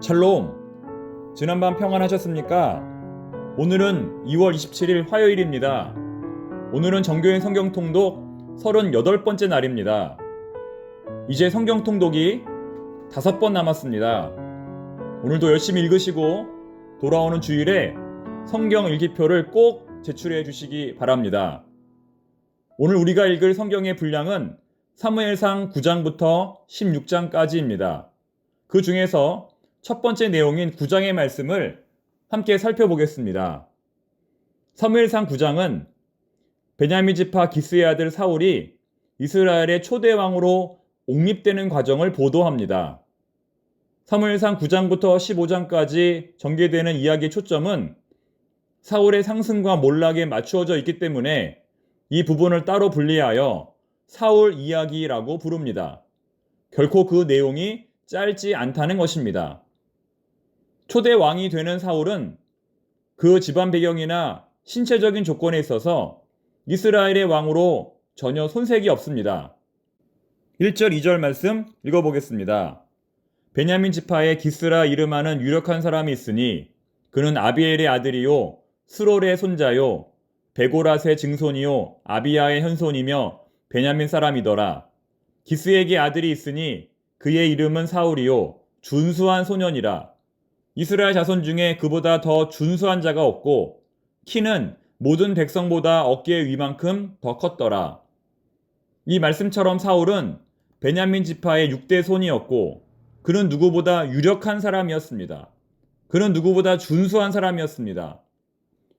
샬롬, 지난밤 평안하셨습니까? 오늘은 2월 27일 화요일입니다. 오늘은 정교인 성경 통독 38번째 날입니다. 이제 성경 통독이 5번 남았습니다. 오늘도 열심히 읽으시고 돌아오는 주일에 성경 일기표를 꼭 제출해 주시기 바랍니다. 오늘 우리가 읽을 성경의 분량은 사무엘상 9장부터 16장까지입니다. 그 중에서 첫 번째 내용인 9장의 말씀을 함께 살펴보겠습니다. 사무엘상 9장은 베냐민 지파 기스의 아들 사울이 이스라엘의 초대 왕으로 옹립되는 과정을 보도합니다. 사무엘상 9장부터 15장까지 전개되는 이야기의 초점은 사울의 상승과 몰락에 맞추어져 있기 때문에 이 부분을 따로 분리하여 사울 이야기라고 부릅니다. 결코 그 내용이 짧지 않다는 것입니다. 초대 왕이 되는 사울은 그 집안 배경이나 신체적인 조건에 있어서 이스라엘의 왕으로 전혀 손색이 없습니다. 1절, 2절 말씀 읽어보겠습니다. 베냐민 지파에 기스라 이름하는 유력한 사람이 있으니 그는 아비엘의 아들이요 스롤의 손자요 베고랏의 증손이요 아비야의 현손이며 베냐민 사람이더라. 기스에게 아들이 있으니 그의 이름은 사울이요 준수한 소년이라. 이스라엘 자손 중에 그보다 더 준수한 자가 없고 키는 모든 백성보다 어깨 위만큼 더 컸더라. 이 말씀처럼 사울은 베냐민 지파의 6대 손이었고 그는 누구보다 유력한 사람이었습니다. 그는 누구보다 준수한 사람이었습니다.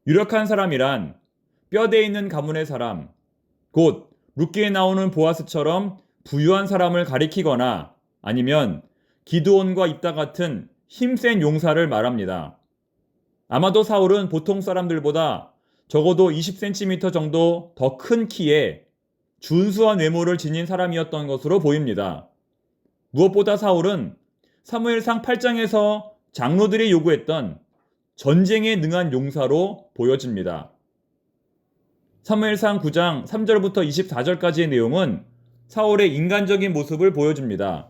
유력한 사람이란 뼈대 있는 가문의 사람, 곧 룻기에 나오는 보아스처럼 부유한 사람을 가리키거나 아니면 기드온과 입다 같은 힘센 용사를 말합니다. 아마도 사울은 보통 사람들보다 적어도 20cm 정도 더 큰 키에 준수한 외모를 지닌 사람이었던 것으로 보입니다. 무엇보다 사울은 사무엘상 8장에서 장로들이 요구했던 전쟁에 능한 용사로 보여집니다. 사무엘상 9장 3절부터 24절까지의 내용은 사울의 인간적인 모습을 보여줍니다.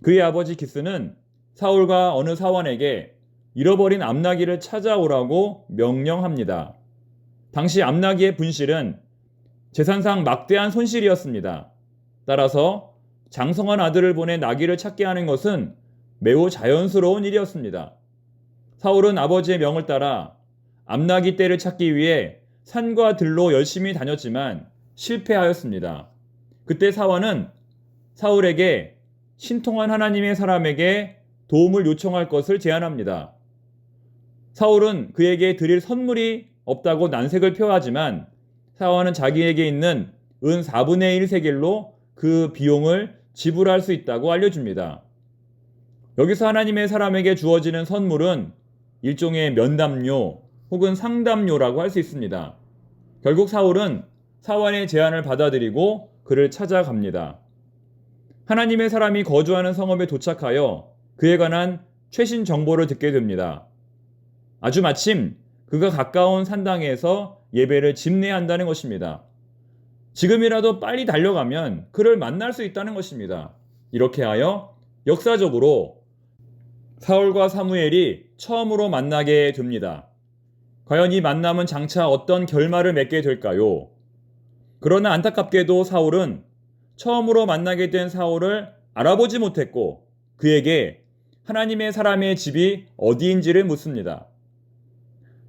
그의 아버지 기스는 사울과 어느 사원에게 잃어버린 암나귀를 찾아오라고 명령합니다. 당시 암나귀의 분실은 재산상 막대한 손실이었습니다. 따라서 장성한 아들을 보내 나귀를 찾게 하는 것은 매우 자연스러운 일이었습니다. 사울은 아버지의 명을 따라 암나귀 떼를 찾기 위해 산과 들로 열심히 다녔지만 실패하였습니다. 그때 사원은 사울에게 신통한 하나님의 사람에게 도움을 요청할 것을 제안합니다. 사울은 그에게 드릴 선물이 없다고 난색을 표하지만 사원은 자기에게 있는 은 4분의 1 세겔로 그 비용을 지불할 수 있다고 알려줍니다. 여기서 하나님의 사람에게 주어지는 선물은 일종의 면담료 혹은 상담료라고 할 수 있습니다. 결국 사울은 사원의 제안을 받아들이고 그를 찾아갑니다. 하나님의 사람이 거주하는 성읍에 도착하여 그에 관한 최신 정보를 듣게 됩니다. 아주 마침 그가 가까운 산당에서 예배를 집례한다는 것입니다. 지금이라도 빨리 달려가면 그를 만날 수 있다는 것입니다. 이렇게 하여 역사적으로 사울과 사무엘이 처음으로 만나게 됩니다. 과연 이 만남은 장차 어떤 결말을 맺게 될까요? 그러나 안타깝게도 사울은 처음으로 만나게 된 사울을 알아보지 못했고 그에게 하나님의 사람의 집이 어디인지를 묻습니다.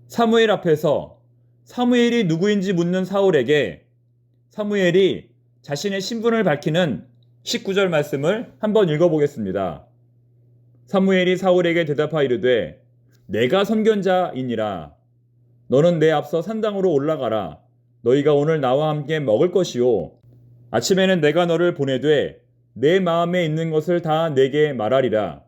사무엘 앞에서 사무엘이 누구인지 묻는 사울에게 사무엘이 자신의 신분을 밝히는 19절 말씀을 한번 읽어보겠습니다. 사무엘이 사울에게 대답하여 이르되 내가 선견자이니라. 너는 내 앞서 산당으로 올라가라. 너희가 오늘 나와 함께 먹을 것이요 아침에는 내가 너를 보내되 내 마음에 있는 것을 다 내게 말하리라.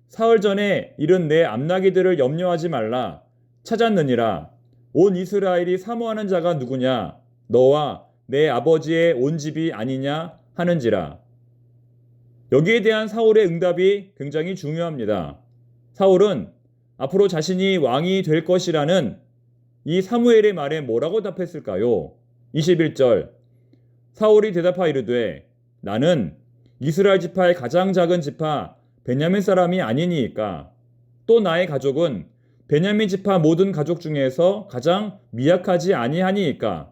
사흘 전에 잃은 내 암나귀들을 염려하지 말라. 찾았느니라. 온 이스라엘이 사모하는 자가 누구냐? 너와 내 아버지의 온 집이 아니냐 하는지라. 여기에 대한 사울의 응답이 굉장히 중요합니다. 사울은 앞으로 자신이 왕이 될 것이라는 이 사무엘의 말에 뭐라고 답했을까요? 21절 사울이 대답하여 이르되 나는 이스라엘 지파의 가장 작은 지파 베냐민 사람이 아니니까? 또 나의 가족은 베냐민 지파 모든 가족 중에서 가장 미약하지 아니하니까?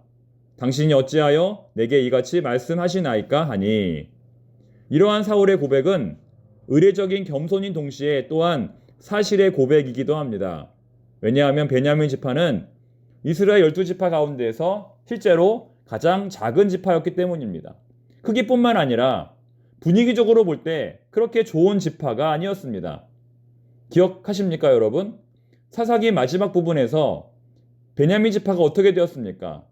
당신이 어찌하여 내게 이같이 말씀하시나이까 하니. 이러한 사울의 고백은 의례적인 겸손인 동시에 또한 사실의 고백이기도 합니다. 왜냐하면 베냐민 지파는 이스라엘 12지파 가운데에서 실제로 가장 작은 지파였기 때문입니다. 크기뿐만 아니라 분위기적으로 볼 때 그렇게 좋은 지파가 아니었습니다. 기억하십니까, 여러분? 사사기 마지막 부분에서 베냐민 지파가 어떻게 되었습니까?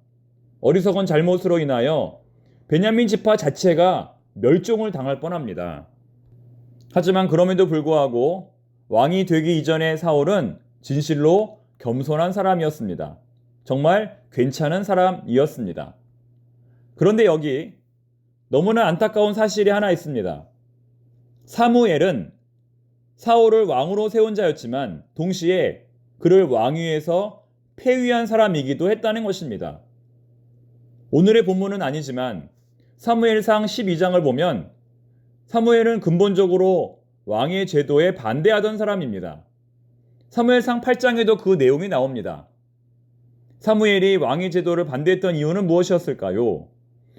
어리석은 잘못으로 인하여 베냐민 지파 자체가 멸종을 당할 뻔합니다. 하지만 그럼에도 불구하고 왕이 되기 이전의 사울은 진실로 겸손한 사람이었습니다. 정말 괜찮은 사람이었습니다. 그런데 여기 너무나 안타까운 사실이 하나 있습니다. 사무엘은 사울을 왕으로 세운 자였지만 동시에 그를 왕위에서 폐위한 사람이기도 했다는 것입니다. 오늘의 본문은 아니지만 사무엘상 12장을 보면 사무엘은 근본적으로 왕의 제도에 반대하던 사람입니다. 사무엘상 8장에도 그 내용이 나옵니다. 사무엘이 왕의 제도를 반대했던 이유는 무엇이었을까요?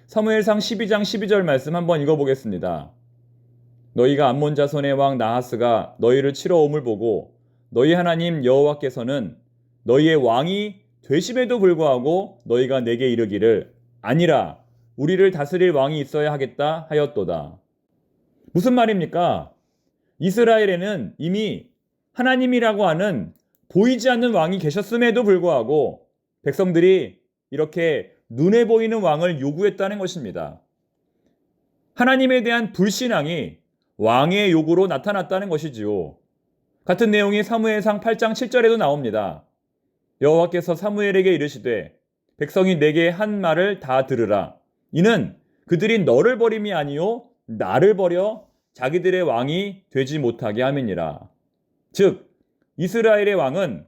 사무엘상 12장 12절 말씀 한번 읽어보겠습니다. 너희가 암몬 자손의 왕 나하스가 너희를 치러 옴을 보고 너희 하나님 여호와께서는 너희의 왕이 되심에도 불구하고 너희가 내게 이르기를 아니라 우리를 다스릴 왕이 있어야 하겠다 하였도다. 무슨 말입니까? 이스라엘에는 이미 하나님이라고 하는 보이지 않는 왕이 계셨음에도 불구하고 백성들이 이렇게 눈에 보이는 왕을 요구했다는 것입니다. 하나님에 대한 불신앙이 왕의 요구로 나타났다는 것이지요. 같은 내용이 사무엘상 8장 7절에도 나옵니다. 여호와께서 사무엘에게 이르시되 백성이 내게 한 말을 다 들으라. 이는 그들이 너를 버림이 아니요 나를 버려 자기들의 왕이 되지 못하게 함이니라. 즉 이스라엘의 왕은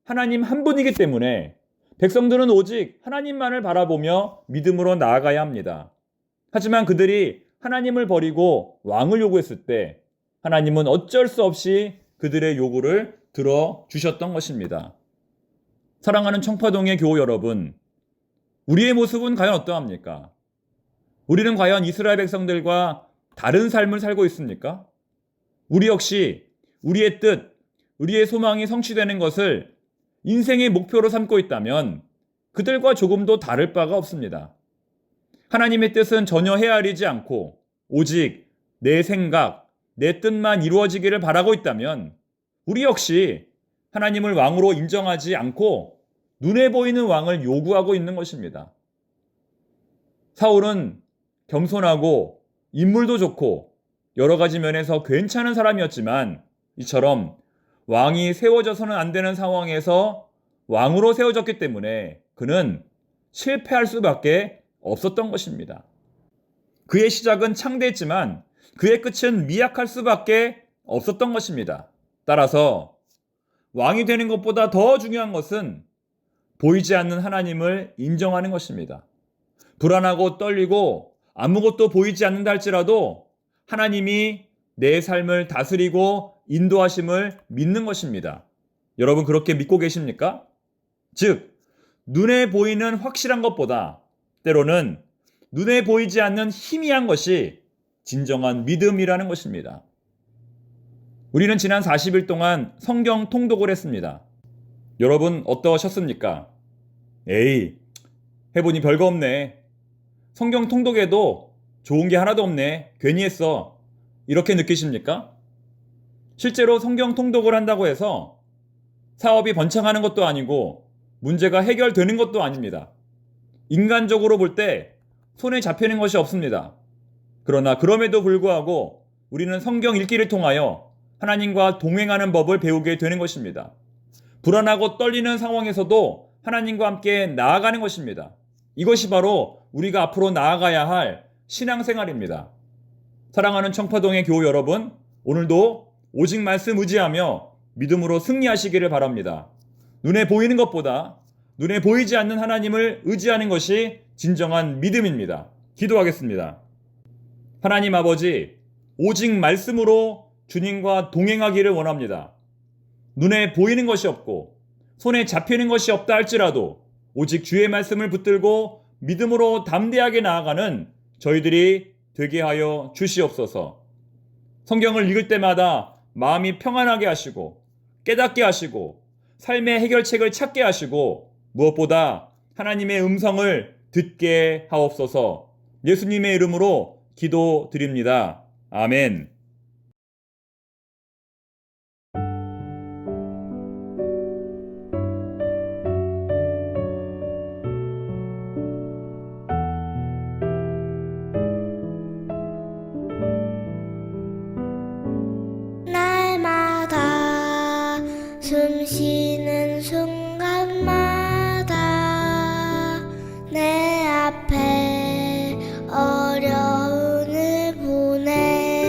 하나님 한 분이기 때문에 백성들은 오직 하나님만을 바라보며 믿음으로 나아가야 합니다. 하지만 그들이 하나님을 버리고 왕을 요구했을 때 하나님은 어쩔 수 없이 그들의 요구를 들어주셨던 것입니다. 사랑하는 청파동의 교우 여러분, 우리의 모습은 과연 어떠합니까? 우리는 과연 이스라엘 백성들과 다른 삶을 살고 있습니까? 우리 역시 우리의 뜻, 우리의 소망이 성취되는 것을 인생의 목표로 삼고 있다면 그들과 조금도 다를 바가 없습니다. 하나님의 뜻은 전혀 헤아리지 않고 오직 내 생각, 내 뜻만 이루어지기를 바라고 있다면 우리 역시 하나님을 왕으로 인정하지 않고 눈에 보이는 왕을 요구하고 있는 것입니다. 사울은 겸손하고 인물도 좋고 여러 가지 면에서 괜찮은 사람이었지만 이처럼 왕이 세워져서는 안 되는 상황에서 왕으로 세워졌기 때문에 그는 실패할 수밖에 없었던 것입니다. 그의 시작은 창대했지만 그의 끝은 미약할 수밖에 없었던 것입니다. 따라서 왕이 되는 것보다 더 중요한 것은 보이지 않는 하나님을 인정하는 것입니다. 불안하고 떨리고 아무것도 보이지 않는다 할지라도 하나님이 내 삶을 다스리고 인도하심을 믿는 것입니다. 여러분 그렇게 믿고 계십니까? 즉, 눈에 보이는 확실한 것보다 때로는 눈에 보이지 않는 희미한 것이 진정한 믿음이라는 것입니다. 우리는 지난 40일 동안 성경 통독을 했습니다. 여러분 어떠셨습니까? 에이, 해보니 별거 없네. 성경 통독에도 좋은 게 하나도 없네. 괜히 했어. 이렇게 느끼십니까? 실제로 성경 통독을 한다고 해서 사업이 번창하는 것도 아니고 문제가 해결되는 것도 아닙니다. 인간적으로 볼 때 손에 잡히는 것이 없습니다. 그러나 그럼에도 불구하고 우리는 성경 읽기를 통하여 하나님과 동행하는 법을 배우게 되는 것입니다. 불안하고 떨리는 상황에서도 하나님과 함께 나아가는 것입니다. 이것이 바로 우리가 앞으로 나아가야 할 신앙생활입니다. 사랑하는 청파동의 교우 여러분, 오늘도 오직 말씀 의지하며 믿음으로 승리하시기를 바랍니다. 눈에 보이는 것보다 눈에 보이지 않는 하나님을 의지하는 것이 진정한 믿음입니다. 기도하겠습니다. 하나님 아버지, 오직 말씀으로 주님과 동행하기를 원합니다. 눈에 보이는 것이 없고 손에 잡히는 것이 없다 할지라도 오직 주의 말씀을 붙들고 믿음으로 담대하게 나아가는 저희들이 되게 하여 주시옵소서. 성경을 읽을 때마다 마음이 평안하게 하시고 깨닫게 하시고 삶의 해결책을 찾게 하시고 무엇보다 하나님의 음성을 듣게 하옵소서. 예수님의 이름으로 기도드립니다. 아멘. 날마다 숨 쉬는 순간마다 내 앞에 어려움을 보내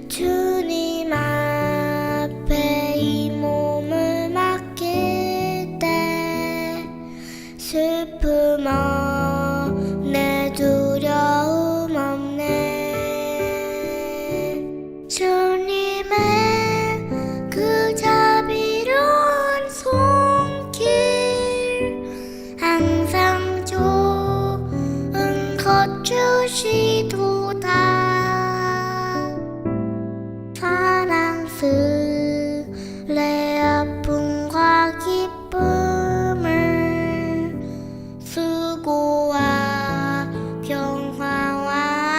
주님 앞에 이 몸을 맡길 때 슬픔 없네 두려움 없네 주님의 그 자비로운 손길 항상 좋은 것 주시도다 사랑스레 아픔과 기쁨을 수고와 평화와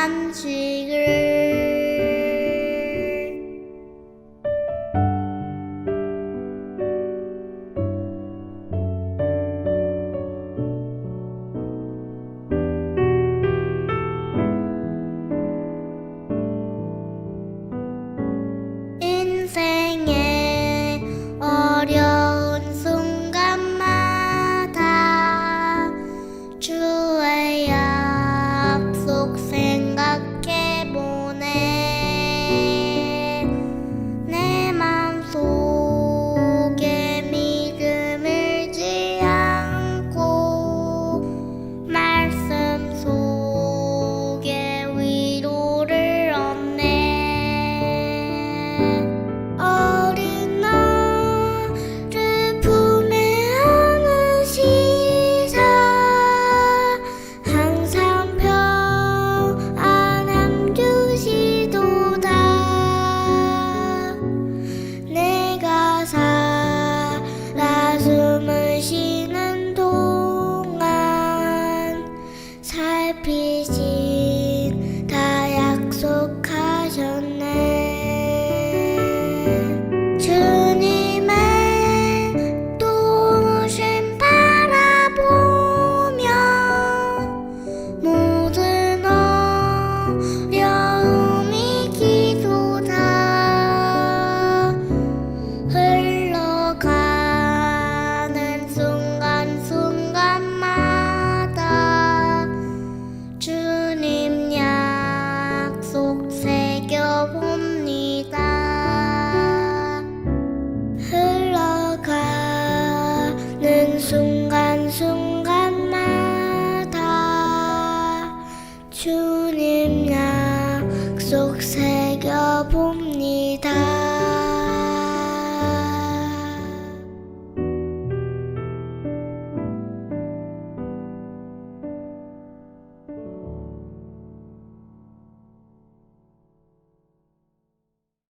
안식을 인생의 어려운 순간마다 주의 약속 생각해보네 내 맘속에 믿음을 지 않고 말씀 속에 위로를 얻네 어린 나를 품에 안으시사 항상 평안함 주시도다 내가 살아 숨을 쉬는 동안 살피신 다 약속하셨네 주님의 도우심 바라보며 모든 어려움이 기도다 흘러가는 순간순간마다 주님 약속 새겨봅니다 흘러가는 순간순간마다 주님 약속 새겨봅니다